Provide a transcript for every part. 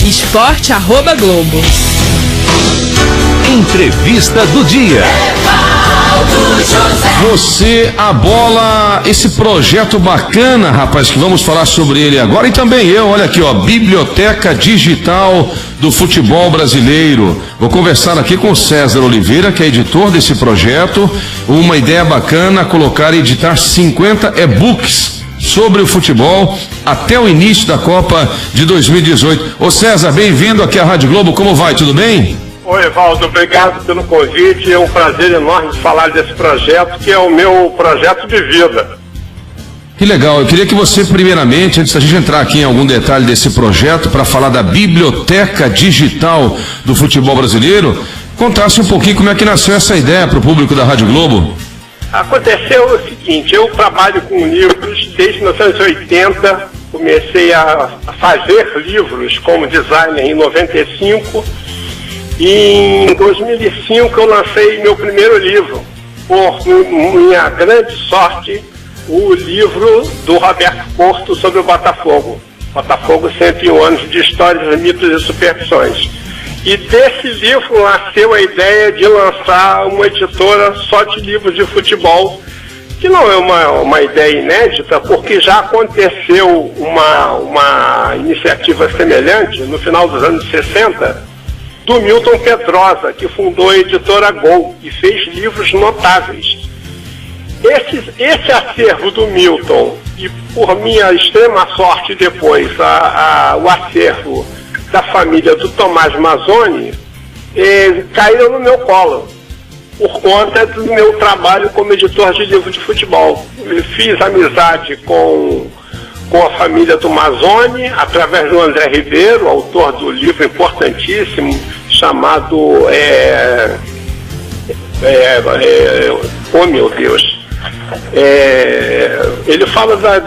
Esporte@Globo. Entrevista do dia. Você, a bola, esse projeto bacana, rapaz, que vamos falar sobre ele agora, e também eu, olha aqui, ó, Biblioteca Digital do Futebol Brasileiro. Vou conversar aqui com o César Oliveira, que é editor desse projeto. Uma ideia bacana, colocar e editar 50 e-books sobre o futebol até o início da Copa de 2018. Ô César, bem-vindo aqui à Rádio Globo, como vai? Tudo bem? Oi, Evaldo, obrigado pelo convite. É um prazer enorme falar desse projeto, que é o meu projeto de vida. Que legal. Eu queria que você, primeiramente, antes da gente entrar aqui em algum detalhe desse projeto, para falar da Biblioteca Digital do Futebol Brasileiro, contasse um pouquinho como é que nasceu essa ideia para o público da Rádio Globo. Aconteceu o seguinte, eu trabalho com livros desde 1980, comecei a fazer livros como designer em 95, e em 2005 eu lancei meu primeiro livro, por minha grande sorte, o livro do Roberto Porto sobre o Botafogo. Botafogo, 101 anos de histórias, mitos e superstições. E desse livro nasceu a ideia de lançar uma editora só de livros de futebol, que não é uma ideia inédita, porque já aconteceu uma iniciativa semelhante no final dos anos 60, do Milton Pedrosa, que fundou a editora Gol e fez livros notáveis. Esse acervo do Milton, e por minha extrema sorte depois, o acervo da família do Tomás Mazzoni, caíram no meu colo, por conta do meu trabalho como editor de livro de futebol. Eu fiz amizade com a família do Mazzoni, através do André Ribeiro, autor do livro importantíssimo, chamado oh meu Deus, ele fala da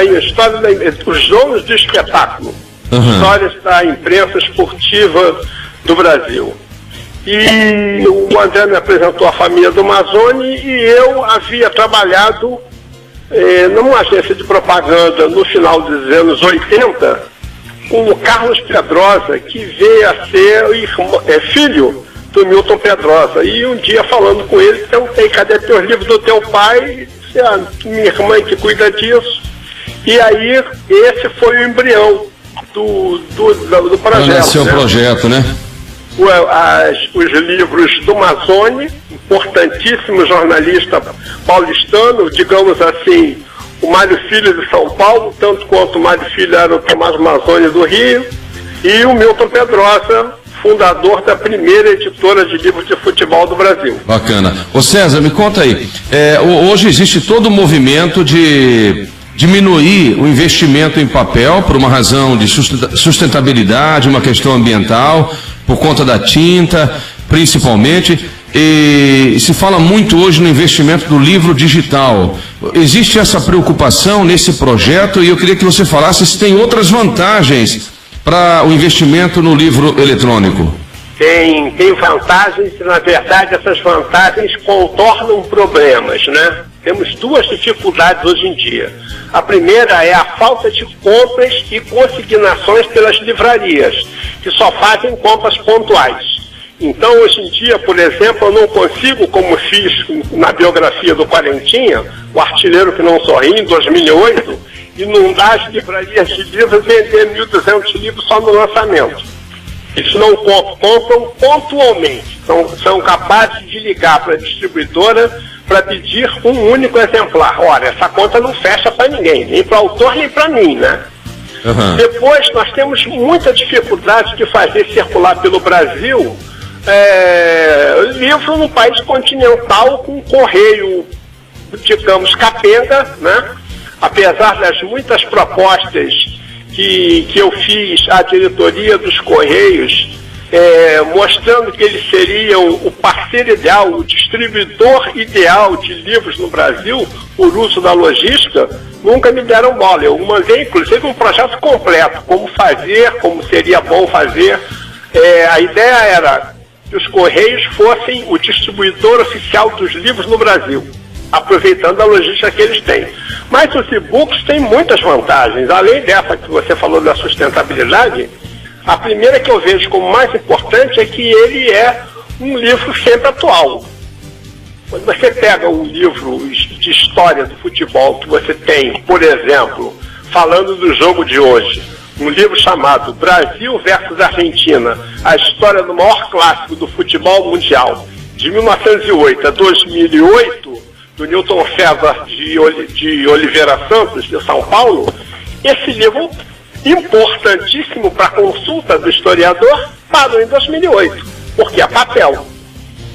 história dos donos do espetáculo, histórias da imprensa esportiva do Brasil. E o André me apresentou a família do Mazzoni, e eu havia trabalhado numa agência de propaganda no final dos anos 80 com o Carlos Pedrosa, que veio a ser filho do Milton Pedrosa. E um dia, falando com ele, perguntei: cadê teu livro do teu pai? E disse: minha irmã que cuida disso. E aí esse foi o embrião do projeto. Nasceu o projeto, né? Os livros do Mazzoni, importantíssimo jornalista paulistano, digamos assim, o Mário Filho de São Paulo, tanto quanto o Mário Filho era o Tomás Mazzoni do Rio, e o Milton Pedrosa, fundador da primeira editora de livros de futebol do Brasil. Bacana. Ô César, me conta aí, hoje existe todo um movimento de diminuir o investimento em papel por uma razão de sustentabilidade, uma questão ambiental, por conta da tinta, principalmente, e se fala muito hoje no investimento do livro digital. Existe essa preocupação nesse projeto, e eu queria que você falasse se tem outras vantagens para o investimento no livro eletrônico. Tem vantagens, e na verdade essas vantagens contornam problemas, né? Temos duas dificuldades hoje em dia. A primeira é a falta de compras e consignações pelas livrarias, que só fazem compras pontuais. Então, hoje em dia, por exemplo, eu não consigo, como fiz na biografia do Quarentinha, o artilheiro que não sorri, em 2008, inundar as livrarias de livros e vender 1.200 livros só no lançamento. Eles não compram pontualmente, são capazes de ligar para a distribuidora para pedir um único exemplar. Ora, essa conta não fecha para ninguém, nem para o autor, nem para mim, né? Depois, nós temos muita dificuldade de fazer circular pelo Brasil livro no país continental com correio, digamos, capenga, né? Apesar das muitas propostas que eu fiz à diretoria dos Correios, mostrando que eles seriam o parceiro ideal, o distribuidor ideal de livros no Brasil, por uso da logística, nunca me deram bola. Eu mandei, inclusive, um projeto completo, como fazer, como seria bom fazer. A ideia era que os Correios fossem o distribuidor oficial dos livros no Brasil, aproveitando a logística que eles têm. Mas os e-books têm muitas vantagens. Além dessa que você falou da sustentabilidade, A primeira que eu vejo como mais importante é que ele é um livro sempre atual. Quando você pega um livro de história do futebol que você tem, por exemplo, falando do jogo de hoje, um livro chamado Brasil versus Argentina, a história do maior clássico do futebol mundial, de 1908 a 2008, do Newton César de Oliveira Santos, de São Paulo, esse livro, importantíssimo para a consulta do historiador, parou em 2008, porque é papel.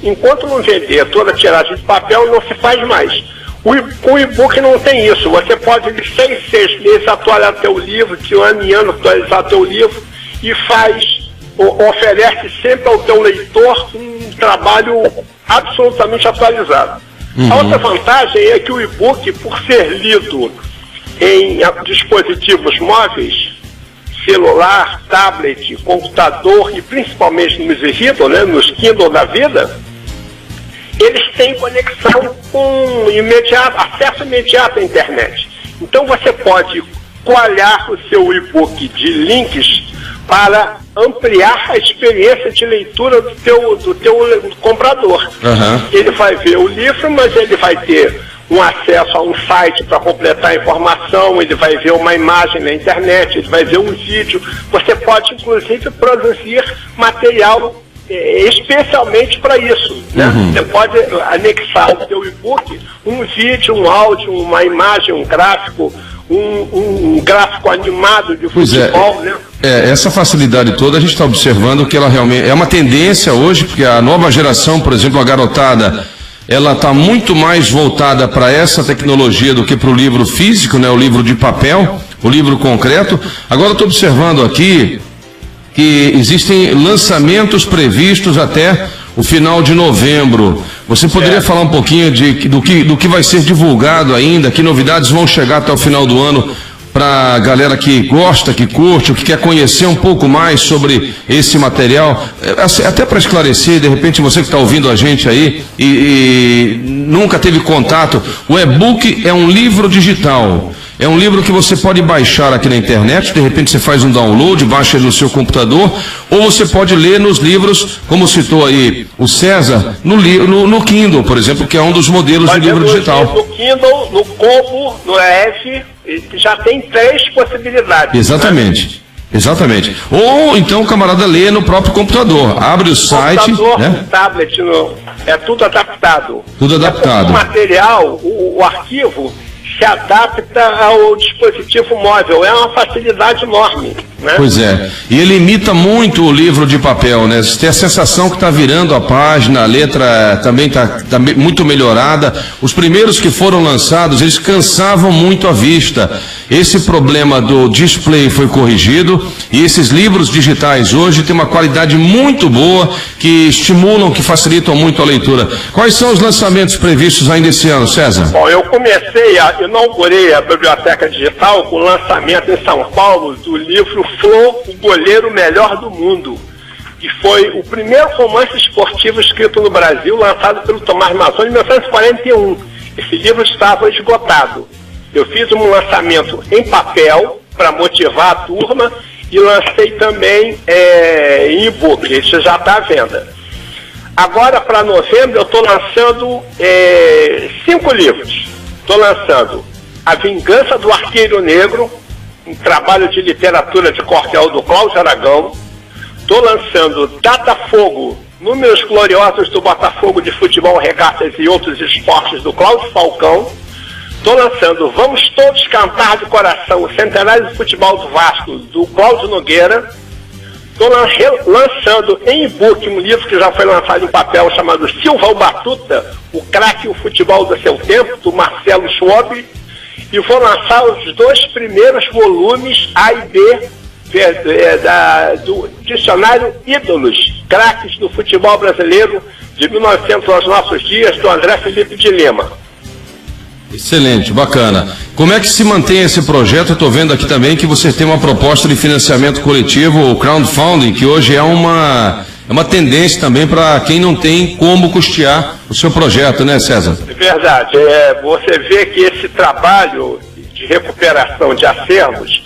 Enquanto não vender toda a tiragem de papel, não se faz mais. O e-book não tem isso. Você pode, de 6 meses, atualizar teu livro, de ano em ano, atualizar teu livro, e oferece sempre ao teu leitor um trabalho absolutamente atualizado. A outra vantagem é que o e-book, por ser lido em dispositivos móveis, celular, tablet, computador e principalmente nos e-readers, né, nos Kindle da vida, eles têm conexão com acesso imediato à internet. Então você pode coalhar o seu e-book de links para ampliar a experiência de leitura do teu comprador. Ele vai ver o livro, mas ele vai ter um acesso a um site para completar a informação, ele vai ver uma imagem na internet, ele vai ver um vídeo. Você pode, inclusive, produzir material especialmente para isso, né? Você pode anexar ao seu e-book um vídeo, um áudio, uma imagem, um gráfico, um gráfico animado de futebol, né? Essa facilidade toda a gente está observando que ela realmente é uma tendência hoje, porque a nova geração, por exemplo, a garotada, ela está muito mais voltada para essa tecnologia do que para o livro físico, né? O livro de papel, o livro concreto. Agora estou observando aqui que existem lançamentos previstos até o final de novembro. Você poderia falar um pouquinho do que vai ser divulgado ainda, que novidades vão chegar até o final do ano para a galera que gosta, que curte, ou que quer conhecer um pouco mais sobre esse material? Até para esclarecer, de repente você que está ouvindo a gente aí e nunca teve contato, o e-book é um livro digital. É um livro que você pode baixar aqui na internet, de repente você faz um download, baixa ele no seu computador, ou você pode ler nos livros, como citou aí o César, no Kindle, por exemplo, que é um dos modelos de livro digital. No Kindle, no Kobo, no EF, já tem 3 possibilidades. Exatamente. Né? Exatamente. Ou então o camarada lê no próprio computador, abre o site, né? Tablet, é tudo adaptado. Tudo adaptado. O material, o arquivo, se adapta ao dispositivo móvel. É uma facilidade enorme, né? Pois é. E ele imita muito o livro de papel, né? Você tem a sensação que está virando a página, a letra também está muito melhorada. Os primeiros que foram lançados, eles cansavam muito a vista. Esse problema do display foi corrigido e esses livros digitais hoje têm uma qualidade muito boa, que estimulam, que facilitam muito a leitura. Quais são os lançamentos previstos ainda esse ano, César? Bom, eu inaugurei a biblioteca digital com o lançamento em São Paulo do livro Flo, o goleiro melhor do mundo, que foi o primeiro romance esportivo escrito no Brasil, lançado pelo Tomás Mazzoni em 1941. Esse livro estava esgotado. Eu fiz um lançamento em papel para motivar a turma e lancei também em e-book. Isso já está à venda. Agora, para novembro, eu estou lançando 5 livros. Estou lançando A Vingança do Arqueiro Negro, um trabalho de literatura de cordel do Cláudio Aragão. Estou lançando Datafogo, Números Gloriosos do Botafogo de Futebol, Regatas e Outros Esportes, do Cláudio Falcão. Estou lançando Vamos Todos Cantar de Coração, o Centenário do Futebol do Vasco, do Cláudio Nogueira. Estou lançando em e-book um livro que já foi lançado em papel, chamado Silva o Batuta, o craque e o futebol do seu tempo, do Marcelo Schwab. E vou lançar os 2 primeiros volumes A e B do Dicionário Ídolos, craques do futebol brasileiro de 1900 aos nossos dias, do André Felipe de Lima. Excelente, bacana. Como é que se mantém esse projeto? Eu estou vendo aqui também que você tem uma proposta de financiamento coletivo, o crowdfunding, que hoje é uma tendência também para quem não tem como custear o seu projeto, né, César? É verdade. Você vê que esse trabalho de recuperação de acervos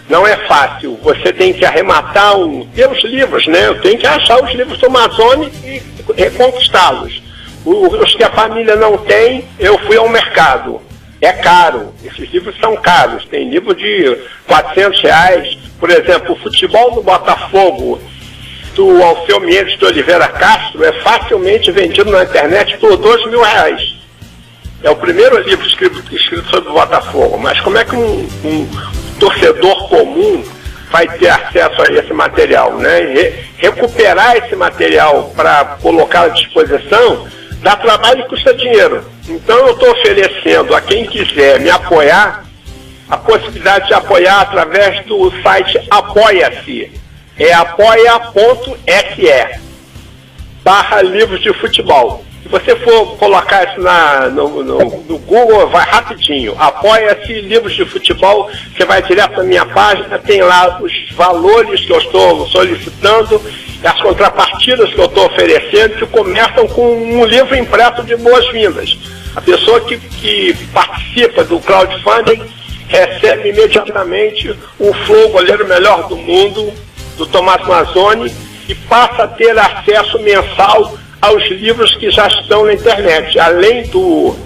não é fácil. Você tem que arrematar pelos livros, né? Eu tenho que achar os livros do Amazônia e reconquistá-los. Os que a família não tem, eu fui ao mercado. É caro, esses livros são caros, tem livro de R$400, por exemplo, o Futebol do Botafogo, do Alceu Mendes de Oliveira Castro, é facilmente vendido na internet por R$2.000. É o primeiro livro escrito sobre o Botafogo, mas como é que um torcedor comum vai ter acesso a esse material, né? E recuperar esse material para colocar à disposição dá trabalho e custa dinheiro. Então eu estou oferecendo a quem quiser me apoiar a possibilidade de apoiar através do site Apoia-se. É apoia.se/livros de futebol. Se você for colocar isso no Google, vai rapidinho. Apoia-se livros de futebol, você vai direto na minha página, tem lá os valores que eu estou solicitando, as contrapartidas que eu estou oferecendo, que começam com um livro impresso de boas-vindas. A pessoa que participa do crowdfunding recebe imediatamente o Flow Goleiro Melhor do Mundo, do Tomás Mazzoni, e passa a ter acesso mensal aos livros que já estão na internet. Além do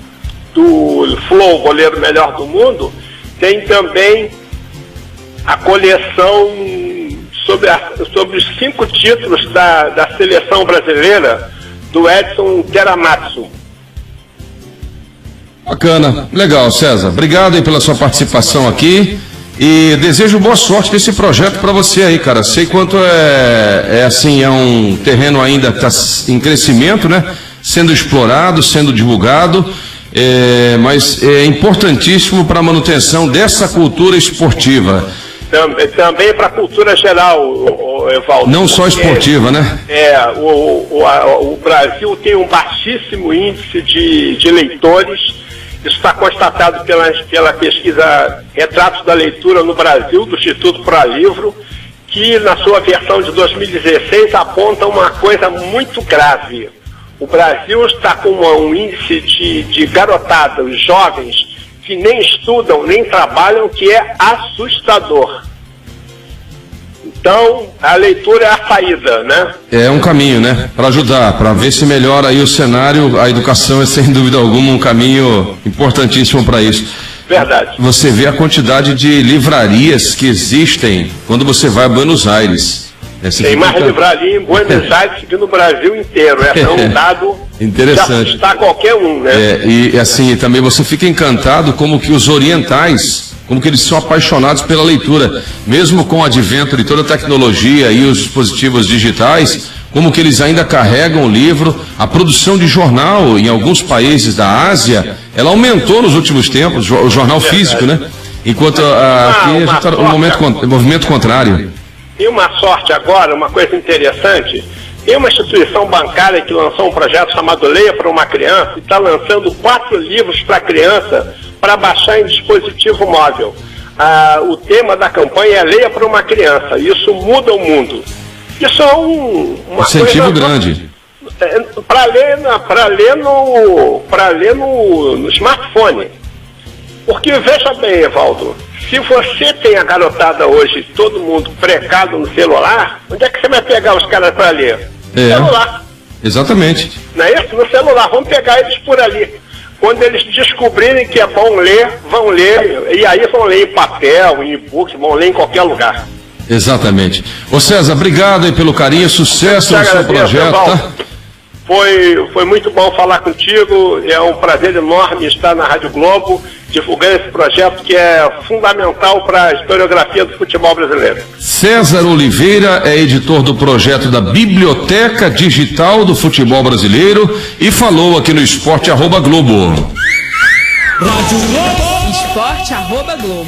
Flow Goleiro Melhor do Mundo, tem também a coleção sobre os 5 títulos da seleção brasileira do Edson Teramatsu. Bacana, legal, César. Obrigado aí pela sua participação aqui e desejo boa sorte nesse projeto para você aí, cara. Sei quanto é um terreno ainda que está em crescimento, né? Sendo explorado, sendo divulgado, mas é importantíssimo para a manutenção dessa cultura esportiva. Também para a cultura geral, Evaldo. Não só esportiva, né? O Brasil tem um baixíssimo índice de leitores. Isso está constatado pela pesquisa Retratos da Leitura no Brasil, do Instituto ProLivro, que na sua versão de 2016 aponta uma coisa muito grave. O Brasil está com um índice de garotada, os jovens, que nem estudam, nem trabalham, que é assustador. Então, a leitura é a saída, né? É um caminho, né? Para ajudar, para ver se melhora aí o cenário. A educação é, sem dúvida alguma, um caminho importantíssimo para isso. Verdade. Você vê a quantidade de livrarias que existem quando você vai a Buenos Aires. Tem mais livraria em Buenos Aires que no Brasil inteiro. É um dado interessante. Está qualquer um, né? E assim, também você fica encantado como que os orientais, como que eles são apaixonados pela leitura, mesmo com o advento de toda a tecnologia e os dispositivos digitais, como que eles ainda carregam o livro. A produção de jornal em alguns países da Ásia, ela aumentou nos últimos tempos, o jornal físico, né? Enquanto aqui a gente está no movimento contrário. Tem uma sorte agora, uma coisa interessante. Tem uma instituição bancária que lançou um projeto chamado Leia para uma Criança e está lançando 4 livros para criança para baixar em dispositivo móvel. O tema da campanha é Leia para uma Criança. Isso muda o mundo. Isso é uma incentivo grande. Para ler no smartphone. Porque veja bem, Evaldo, se você tem a garotada hoje, todo mundo precado no celular, onde é que você vai pegar os caras para ler? No celular. Exatamente. Não é isso? No celular. Vamos pegar eles por ali. Quando eles descobrirem que é bom ler, vão ler. E aí vão ler em papel, em e-book, vão ler em qualquer lugar. Exatamente. Ô César, obrigado aí pelo carinho, sucesso no seu projeto, tá? Foi muito bom falar contigo, é um prazer enorme estar na Rádio Globo, divulgando esse projeto que é fundamental para a historiografia do futebol brasileiro. César Oliveira é editor do projeto da Biblioteca Digital do Futebol Brasileiro e falou aqui no Esporte @Globo. Rádio Globo. Esporte @Globo.